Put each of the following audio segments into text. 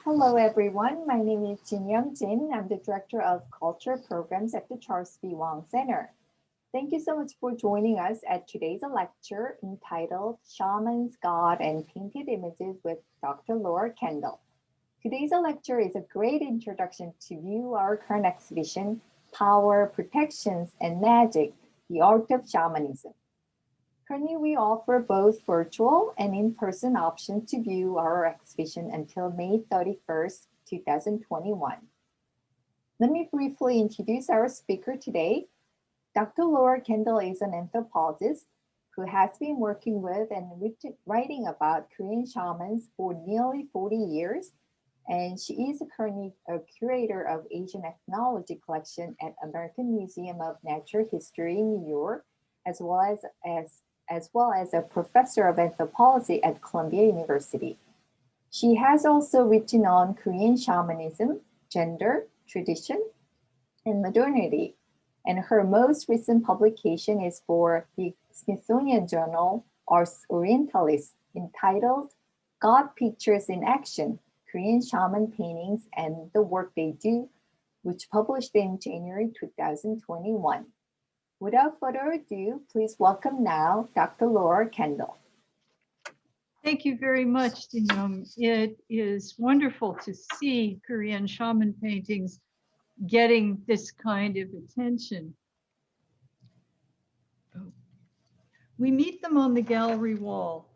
Hello, everyone. My name is Jin. I'm the Director of Culture Programs at the Charles B. Wang Center. Thank you so much for joining us at today's lecture entitled Shamans, God, and Painted Images with Dr. Laura Kendall. Today's lecture is a great introduction to view our current exhibition, Power, Protections, and Magic, the Art of Shamanism. Currently, we offer both virtual and in-person options to view our exhibition until May 31st, 2021. Let me briefly introduce our speaker today. Dr. Laura Kendall is an anthropologist who has been working with and writing about Korean shamans for nearly 40 years, and she is currently a curator of Asian Ethnology Collection at American Museum of Natural History in New York, as well as a professor of anthropology at Columbia University. She has also written on Korean shamanism, gender, tradition, and modernity. And her most recent publication is for the Smithsonian Journal Ars Orientalis, entitled God Pictures in Action, Korean Shaman Paintings and the Work They Do, which published in January 2021. Without further ado, please welcome now Dr. Laura Kendall. Thank you very much, Dinyoung. It is wonderful to see Korean shaman paintings getting this kind of attention. We meet them on the gallery wall.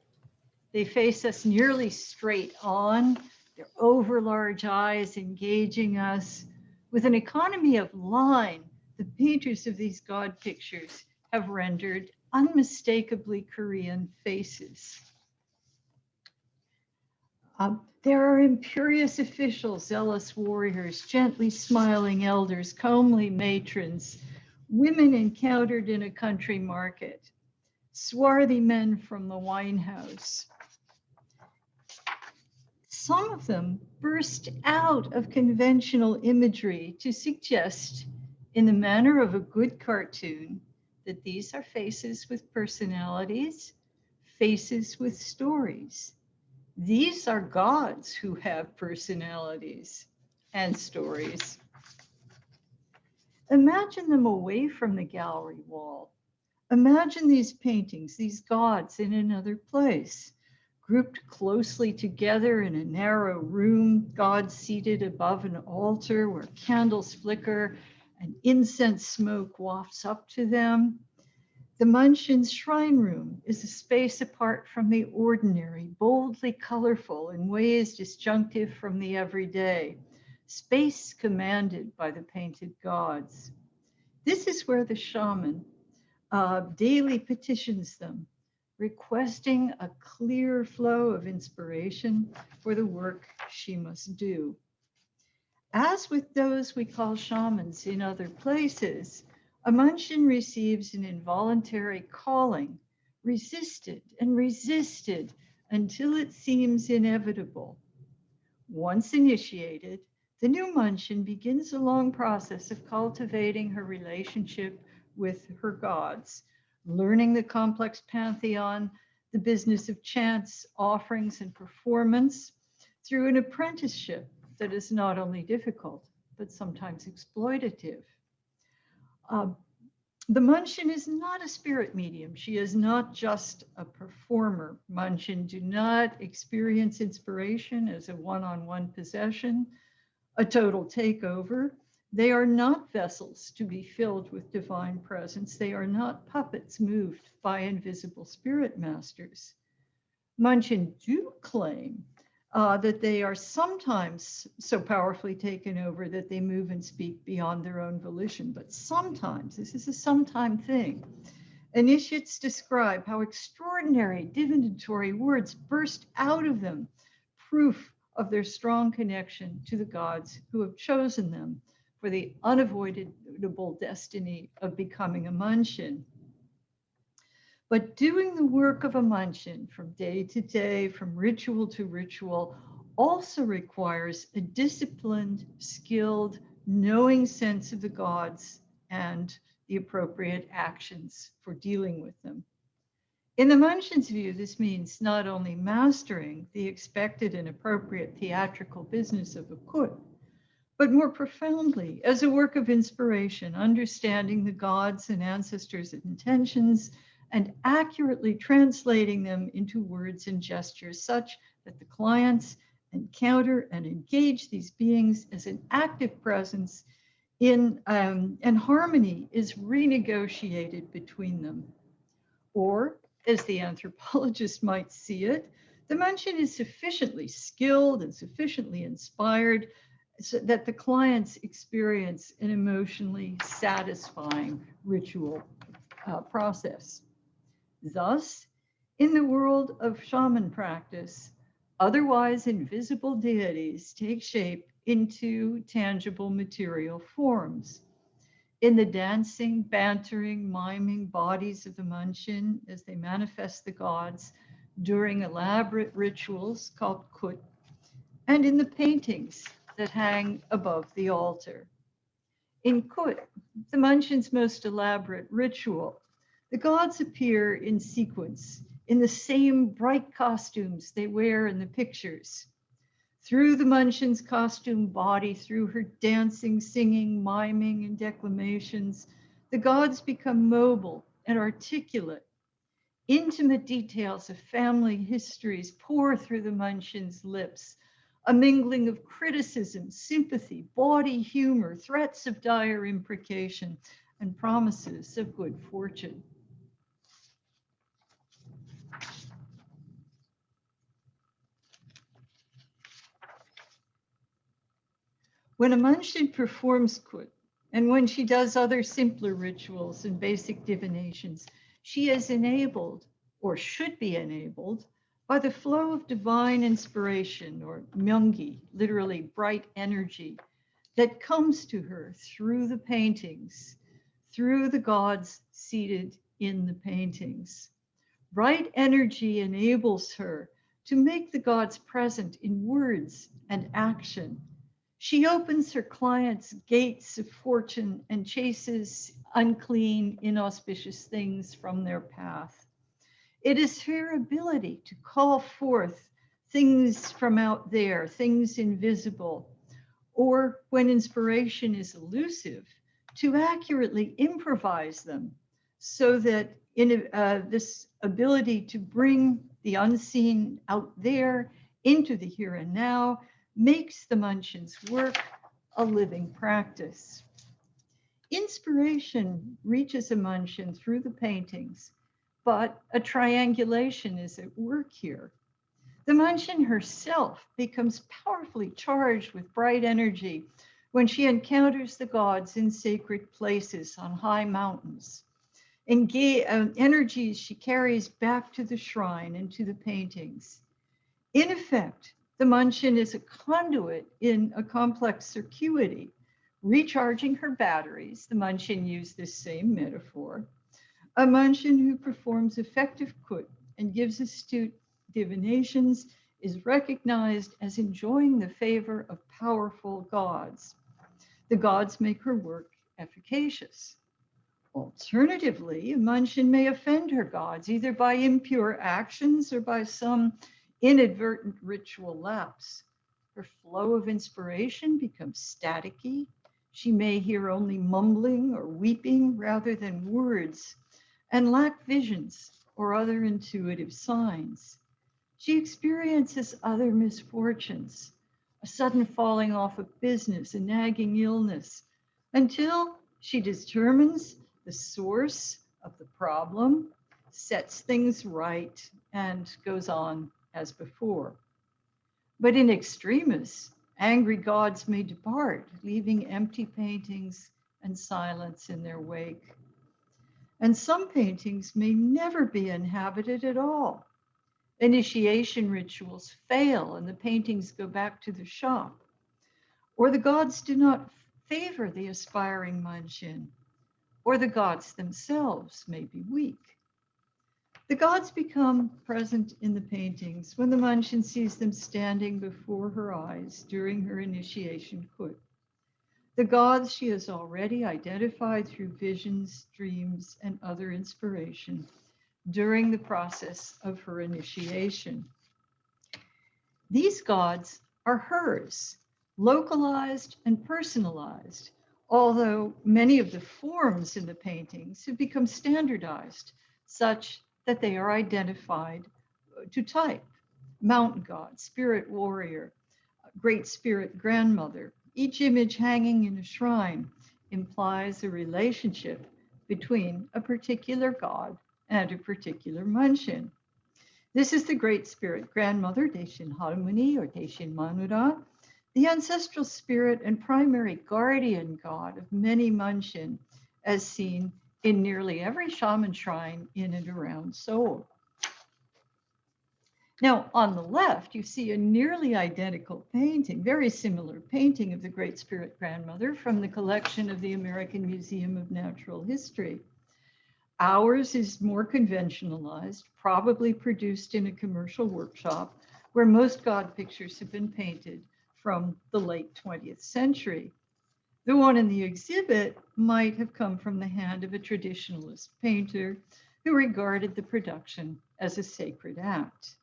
They face us nearly straight on, their overlarge eyes engaging us. With an economy of line, the painters of these God pictures have rendered unmistakably Korean faces. There are imperious officials, zealous warriors, gently smiling elders, comely matrons, women encountered in a country market, swarthy men from the wine house. Some of them burst out of conventional imagery to suggest, in the manner of a good cartoon, that these are faces with personalities, faces with stories. These are gods who have personalities and stories. Imagine them away from the gallery wall. Imagine these paintings, these gods in another place, grouped closely together in a narrow room, gods seated above an altar where candles flicker and incense smoke wafts up to them. The Munshin's shrine room is a space apart from the ordinary, boldly colorful in ways disjunctive from the everyday, space commanded by the painted gods. This is where the shaman daily petitions them, requesting a clear flow of inspiration for the work she must do. As with those we call shamans in other places, a Munshin receives an involuntary calling, resisted and resisted until it seems inevitable. Once initiated, the new Munshin begins a long process of cultivating her relationship with her gods, learning the complex pantheon, the business of chants, offerings, and performance through an apprenticeship that is not only difficult, but sometimes exploitative. The Munshin is not a spirit medium. She is not just a performer. Munshin do not experience inspiration as a one-on-one possession, a total takeover. They are not vessels to be filled with divine presence. They are not puppets moved by invisible spirit masters. Munshin do claim that they are sometimes so powerfully taken over that they move and speak beyond their own volition. But sometimes, this is a sometime thing, initiates describe how extraordinary divinatory words burst out of them, proof of their strong connection to the gods who have chosen them for the unavoidable destiny of becoming a Munshin. But doing the work of a Munshin from day to day, from ritual to ritual, also requires a disciplined, skilled, knowing sense of the gods and the appropriate actions for dealing with them. In the Munshin's view, this means not only mastering the expected and appropriate theatrical business of a kut, but more profoundly, as a work of inspiration, understanding the gods' and ancestors' intentions and accurately translating them into words and gestures such that the clients encounter and engage these beings as an active presence in and harmony is renegotiated between them. Or, as the anthropologist might see it, the Munshin is sufficiently skilled and sufficiently inspired so that the clients experience an emotionally satisfying ritual process. Thus, in the world of shaman practice, otherwise invisible deities take shape into tangible material forms. In the dancing, bantering, miming bodies of the Munshin as they manifest the gods during elaborate rituals called kut, and in the paintings that hang above the altar. In kut, the Munshin's most elaborate ritual, the gods appear in sequence in the same bright costumes they wear in the pictures. Through the Munshin's costume body, through her dancing, singing, miming, and declamations, the gods become mobile and articulate. Intimate details of family histories pour through the Munshin's lips, a mingling of criticism, sympathy, bawdy humor, threats of dire imprecation, and promises of good fortune. When a Munshin performs kut, and when she does other simpler rituals and basic divinations, she is enabled, or should be enabled, by the flow of divine inspiration, or myŏnggi, literally bright energy, that comes to her through the paintings, through the gods seated in the paintings. Bright energy enables her to make the gods present in words and action. She opens her clients' gates of fortune and chases unclean, inauspicious things from their path. It is her ability to call forth things from out there, things invisible, or when inspiration is elusive, to accurately improvise them so that this ability to bring the unseen out there into the here and now makes the Munshin's work a living practice. Inspiration reaches a Munshin through the paintings, but a triangulation is at work here. The Munshin herself becomes powerfully charged with bright energy when she encounters the gods in sacred places on high mountains. Energies she carries back to the shrine and to the paintings. In effect, the Munshin is a conduit in a complex circuity, recharging her batteries. The Munshin used this same metaphor. A Munshin who performs effective kut and gives astute divinations is recognized as enjoying the favor of powerful gods. The gods make her work efficacious. Alternatively, a Munshin may offend her gods, either by impure actions or by some inadvertent ritual lapse. Her flow of inspiration becomes staticky. She may hear only mumbling or weeping rather than words, and lack visions or other intuitive signs. She experiences other misfortunes, a sudden falling off of business, a nagging illness, until she determines the source of the problem, sets things right, and goes on as before. But in extremis, angry gods may depart, leaving empty paintings and silence in their wake. And some paintings may never be inhabited at all. Initiation rituals fail and the paintings go back to the shop. Or the gods do not favor the aspiring Munshin, or the gods themselves may be weak. The gods become present in the paintings when the Munshin sees them standing before her eyes during her initiation kut. The gods she has already identified through visions, dreams, and other inspiration during the process of her initiation. These gods are hers, localized and personalized, although many of the forms in the paintings have become standardized, such that they are identified to type: mountain god, spirit warrior, great spirit grandmother. Each image hanging in a shrine implies a relationship between a particular god and a particular mansin. This is the great spirit grandmother, Daishin Harmony or Daishin Manura, the ancestral spirit and primary guardian god of many mansin, as seen in nearly every shaman shrine in and around Seoul. Now, on the left, you see a nearly identical painting, very similar painting of the Great Spirit Grandmother from the collection of the American Museum of Natural History. Ours is more conventionalized, probably produced in a commercial workshop where most god pictures have been painted from the late 20th century. The one in the exhibit might have come from the hand of a traditionalist painter who regarded the production as a sacred act.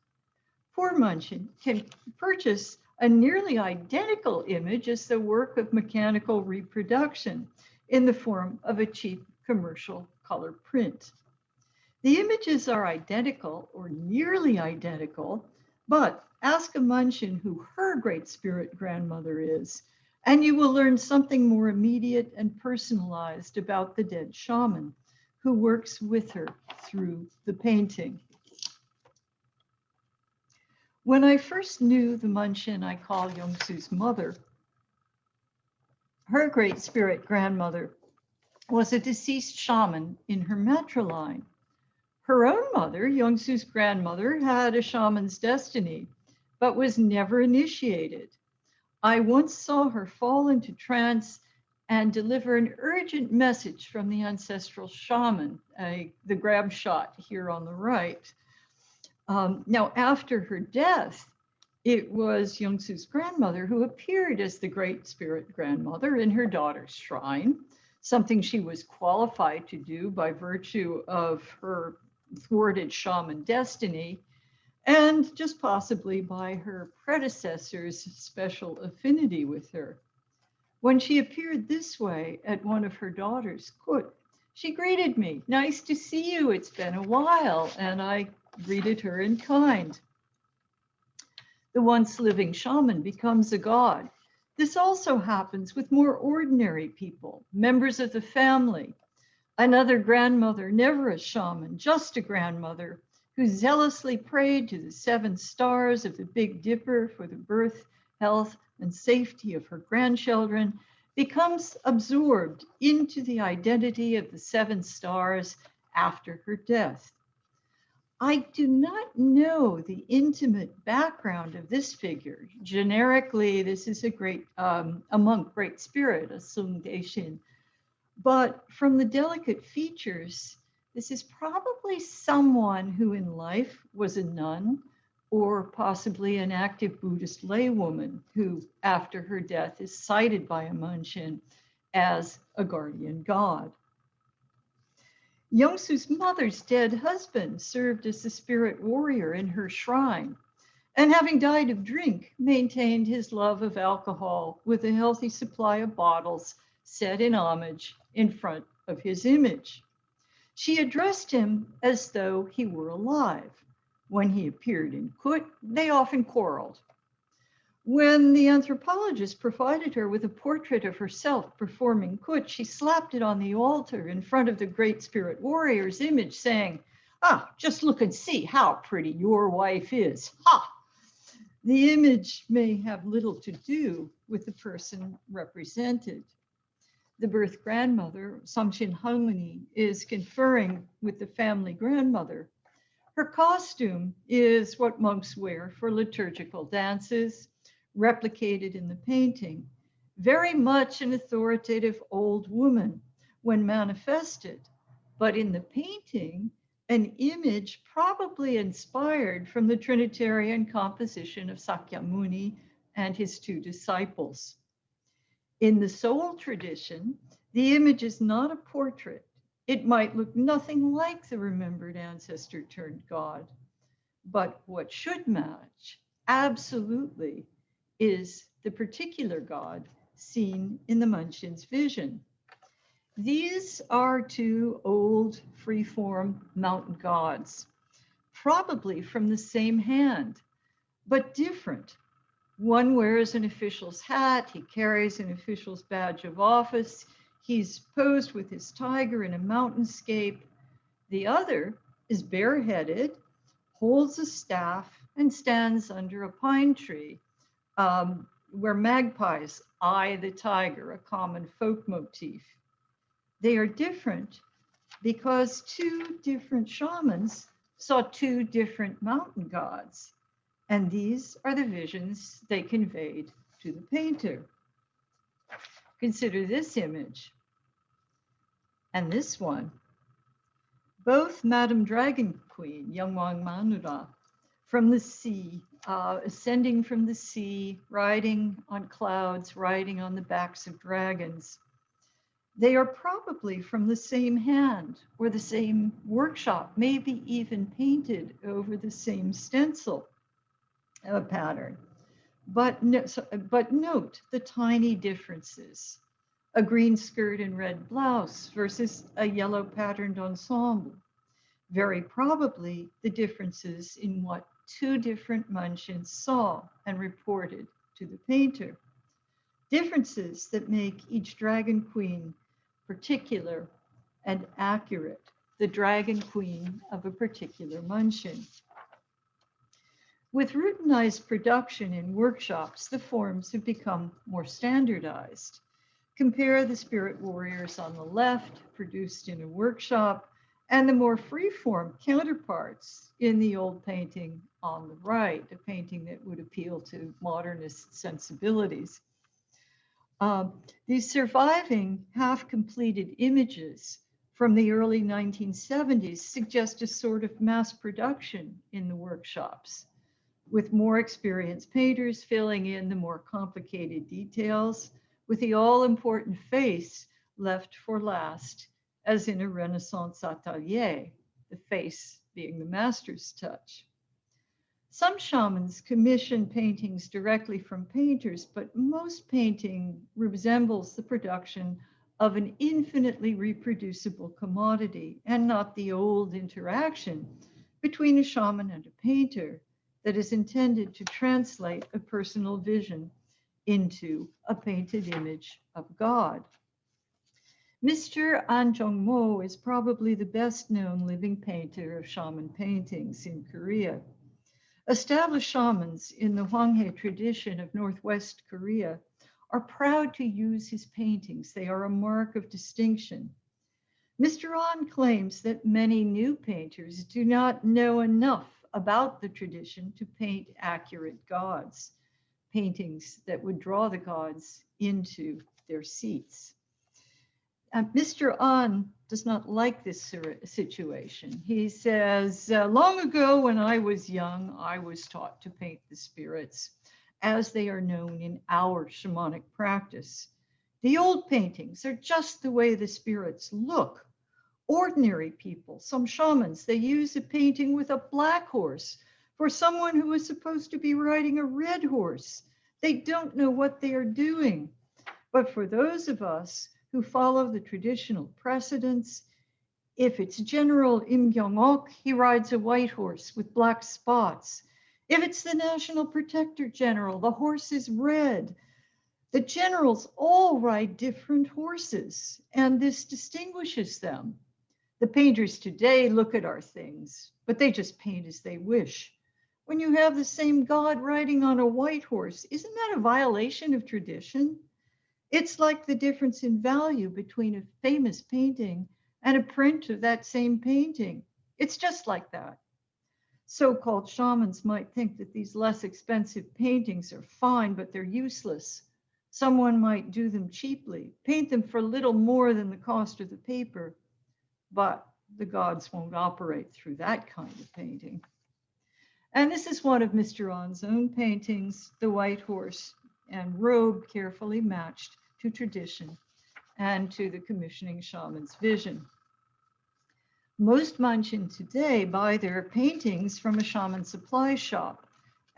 Poor mansin can purchase a nearly identical image as the work of mechanical reproduction in the form of a cheap commercial color print. The images are identical or nearly identical, but ask a mansin who her great spirit grandmother is, and you will learn something more immediate and personalized about the dead shaman who works with her through the painting. When I first knew the mansin I call Yongsu's mother, her great spirit grandmother was a deceased shaman in her matriline. Her own mother, Yongsu's grandmother, had a shaman's destiny, but was never initiated. I once saw her fall into trance and deliver an urgent message from the ancestral shaman, the grab shot here on the right. Now, after her death, it was Yongsu's grandmother who appeared as the great spirit grandmother in her daughter's shrine, something she was qualified to do by virtue of her thwarted shaman destiny, and just possibly by her predecessor's special affinity with her. When she appeared this way at one of her daughter's kut, she greeted me. "Nice to see you, it's been a while," and I greeted her in kind. The once living shaman becomes a god. This also happens with more ordinary people, members of the family. Another grandmother, never a shaman, just a grandmother, who zealously prayed to the 7 stars of the Big Dipper for the birth, health, and safety of her grandchildren, becomes absorbed into the identity of the 7 stars after her death. I do not know the intimate background of this figure. Generically, this is a monk, great spirit, a Sung Daishin. But from the delicate features, this is probably someone who in life was a nun or possibly an active Buddhist laywoman who, after her death, is cited by a mansin as a guardian god. Yongsu's mother's dead husband served as the spirit warrior in her shrine, and having died of drink, maintained his love of alcohol with a healthy supply of bottles set in homage in front of his image. She addressed him as though he were alive. When he appeared in kut, they often quarreled. When the anthropologist provided her with a portrait of herself performing kut, she slapped it on the altar in front of the great spirit warrior's image, saying, "Ah, just look and see how pretty your wife is. Ha!" The image may have little to do with the person represented. The birth grandmother, Samshin Harmony, is conferring with the family grandmother. Her costume is what monks wear for liturgical dances, replicated in the painting, very much an authoritative old woman when manifested, but in the painting, an image probably inspired from the Trinitarian composition of Sakyamuni and his 2 disciples. In the Seoul tradition, the image is not a portrait, It might look nothing like the remembered ancestor turned god. But what should match, absolutely, is the particular god seen in the Munchin's vision. These are two old freeform mountain gods, probably from the same hand, but different. One wears an official's hat, he carries an official's badge of office, he's posed with his tiger in a mountainscape. The other is bareheaded, holds a staff, and stands under a pine tree, where magpies eye the tiger, a common folk motif. They are different because two different shamans saw two different mountain gods, and these are the visions they conveyed to the painter. Consider this image and this one. Both Madame Dragon Queen, Yangwang Manura, from the sea, ascending from the sea, riding on clouds, riding on the backs of dragons. They are probably from the same hand or the same workshop, maybe even painted over the same stencil pattern. But note the tiny differences. A green skirt and red blouse versus a yellow patterned ensemble. Very probably the differences in what two different Munchins saw and reported to the painter. Differences that make each dragon queen particular and accurate, the dragon queen of a particular Munchin. With routinized production in workshops, the forms have become more standardized. Compare the spirit warriors on the left, produced in a workshop, and the more free-form counterparts in the old painting on the right, a painting that would appeal to modernist sensibilities. These surviving half-completed images from the early 1970s suggest a sort of mass production in the workshops, with more experienced painters filling in the more complicated details, with the all-important face left for last, as in a Renaissance atelier, the face being the master's touch. Some shamans commission paintings directly from painters, but most painting resembles the production of an infinitely reproducible commodity and not the old interaction between a shaman and a painter that is intended to translate a personal vision into a painted image of God. Mr. An Jong-mo is probably the best known living painter of shaman paintings in Korea. Established shamans in the Hwanghae tradition of Northwest Korea are proud to use his paintings. They are a mark of distinction. Mr. An claims that many new painters do not know enough about the tradition to paint accurate gods, paintings that would draw the gods into their seats. Mr. An does not like this situation. He says, long ago when I was young, I was taught to paint the spirits as they are known in our shamanic practice. The old paintings are just the way the spirits look. Ordinary people, some shamans, they use a painting with a black horse for someone who is supposed to be riding a red horse. They don't know what they are doing. But for those of us who follow the traditional precedents, if it's General Im Kyung-ok, he rides a white horse with black spots. If it's the National Protector General, the horse is red. The generals all ride different horses, and this distinguishes them. The painters today look at our things, but they just paint as they wish. When you have the same god riding on a white horse, isn't that a violation of tradition? It's like the difference in value between a famous painting and a print of that same painting. It's just like that. So-called shamans might think that these less expensive paintings are fine, but they're useless. Someone might do them cheaply, paint them for little more than the cost of the paper, but the gods won't operate through that kind of painting. And this is one of Mr. An's own paintings, the white horse and robe carefully matched to tradition and to the commissioning shaman's vision. Most Mansin today buy their paintings from a shaman supply shop,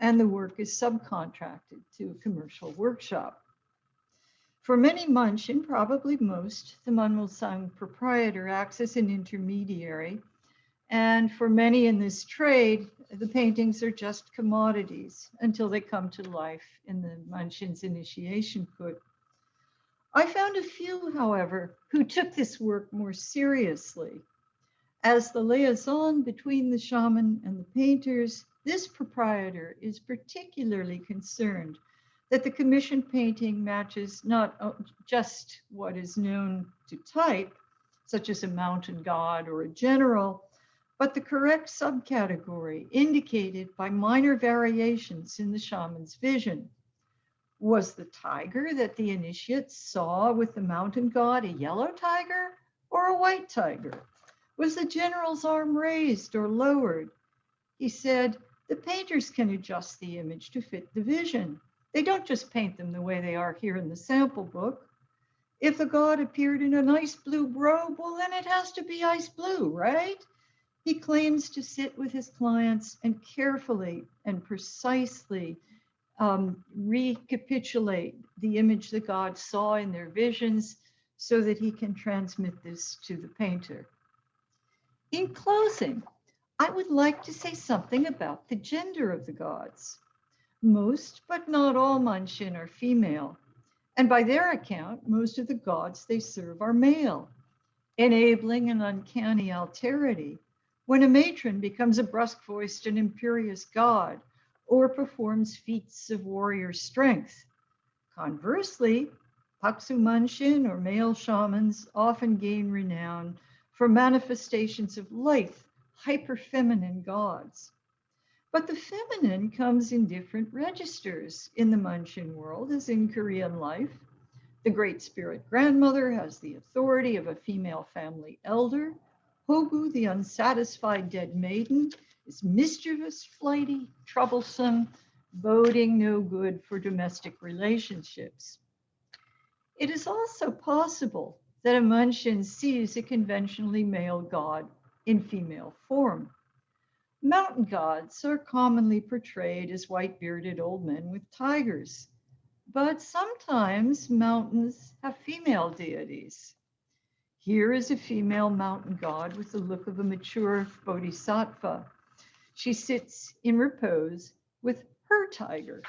and the work is subcontracted to a commercial workshop. For many Mansin, probably most, the Manmulsang proprietor acts as an intermediary, and for many in this trade, the paintings are just commodities until they come to life in the Mansin's initiation kut. I found a few, however, who took this work more seriously. As the liaison between the shaman and the painters, this proprietor is particularly concerned that the commissioned painting matches not just what is known to type, such as a mountain god or a general, but the correct subcategory indicated by minor variations in the shaman's vision. Was the tiger that the initiates saw with the mountain god a yellow tiger or a white tiger? Was the general's arm raised or lowered? He said, the painters can adjust the image to fit the vision. They don't just paint them the way they are here in the sample book. If the god appeared in an ice blue robe, well, then it has to be ice blue, right? He claims to sit with his clients and carefully and precisely recapitulate the image the god saw in their visions so that he can transmit this to the painter. In closing, I would like to say something about the gender of the gods. Most, but not all Mansin are female, and by their account, most of the gods they serve are male, enabling an uncanny alterity when a matron becomes a brusque-voiced and imperious god or performs feats of warrior strength. Conversely, Paksu Mansin or male shamans often gain renown for manifestations of lithe, hyper-feminine gods. But the feminine comes in different registers in the Mansin world as in Korean life. The Great Spirit Grandmother has the authority of a female family elder. Hogu, the unsatisfied dead maiden, is mischievous, flighty, troublesome, boding no good for domestic relationships. It is also possible that a Mansin sees a conventionally male god in female form. Mountain gods are commonly portrayed as white-bearded old men with tigers, but sometimes mountains have female deities. Here is a female mountain god with the look of a mature bodhisattva. She sits in repose with her tiger.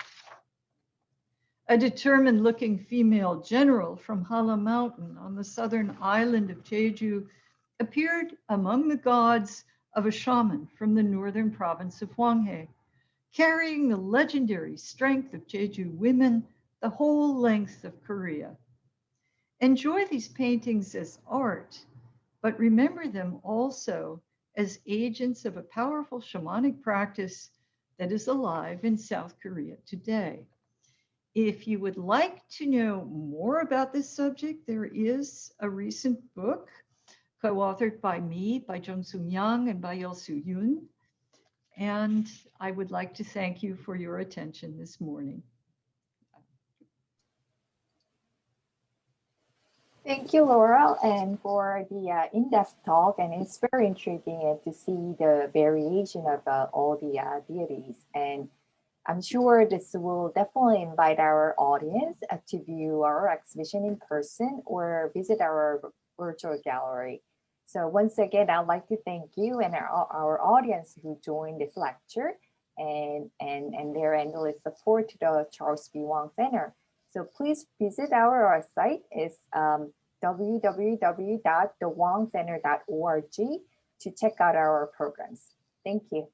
A determined-looking female general from Hala Mountain on the southern island of Jeju appeared among the gods of a shaman from the northern province of Hwanghae, carrying the legendary strength of Jeju women the whole length of Korea. Enjoy these paintings as art, but remember them also as agents of a powerful shamanic practice that is alive in South Korea today. If you would like to know more about this subject, there is a recent book co-authored by me, by Jung-Sung Yang, and by Yeol-Soo Yoon. And I would like to thank you for your attention this morning. Thank you, Laura, and for the in-depth talk. And it's very intriguing to see the variation of all the deities. And I'm sure this will definitely invite our audience to view our exhibition in person or visit our virtual gallery. So once again, I'd like to thank you and our audience who joined this lecture and their endless support to the Charles B. Wang Center. So please visit our site. It's www.thewangcenter.org to check out our programs. Thank you.